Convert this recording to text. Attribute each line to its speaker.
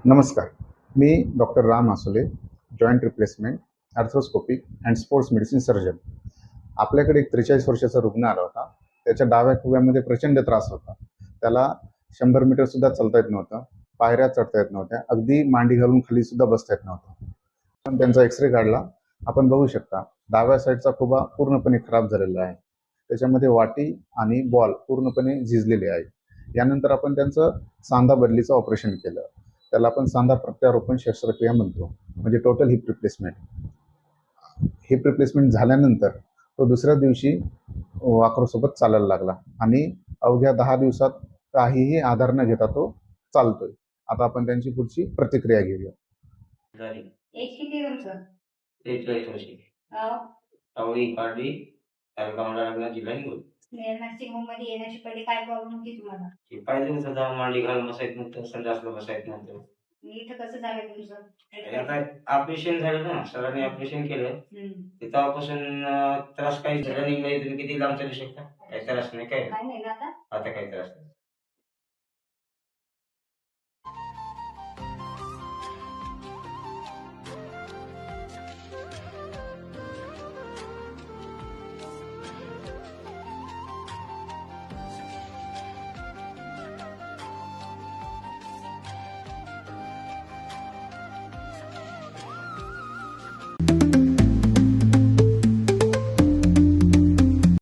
Speaker 1: नमस्कार. मी doctor Ram Asole, joint replacement, arthroscopic and sports medicine surgeon. आपल्याकडे एक 43 वर्षाचा रुग्ण आला होता. त्याच्या डाव्या खुब्यामध्ये प्रचंड त्रास होता. त्याला 100 मीटरसुद्धा चालता येत नव्हतं. पायऱ्या चढता येत नव्हत्या. अगदी मांडी घालून खालीसुद्धा बसता येत नव्हतं. पण त्यांचा एक्स-रे काढला. आपण बघू शकता, डाव्या साईडचा खुबा पूर्णपणे खराब झालेला आहे. त्याच्यामध्ये वाटी आणि बॉल पूर्णपणे झिजलेले आहे. यानंतर आपण त्यांचं सांधा बदलीचं ऑपरेशन केलं. त्याला आपण सांधा प्रत्यारोपण शस्त्रक्रिया म्हणतो, म्हणजे total heap replacement. Heap replacement झाल्यानंतर तो दुसऱ्या दिवशी वाकरूसोबत चालायला लागला आणि अवघ्या 10 दिवसात काहीही आधार न घेता तो चालतोय. आता आपण त्यांची पुढची प्रतिक्रिया घेऊया.
Speaker 2: एज किती आहे तुमचं?
Speaker 3: 43 वर्षी.
Speaker 2: गाव?
Speaker 3: आवळी पारडी, तालुका मंडळाला, जिल्हा हिंगोली.
Speaker 2: नर्सिंग होम मध्ये येण्याची पहिले काय प्रॉब्लेम होती तुम्हाला?
Speaker 3: हे पाहिजे सुद्धा मांडी घालून बसायचं नव्हतं, संडासला बसायचं नव्हतं.
Speaker 2: इथं कसं झालं तुमचं?
Speaker 3: आता ऑपरेशन झालं ना, सरांनी ऑपरेशन केलं. तेव्हापासून त्रास काही रनिंगला तुम्ही किती लांब चालू शकता, काही त्रास नाही, काय
Speaker 2: काय नाही ना आता?
Speaker 3: आता काही त्रास नाही.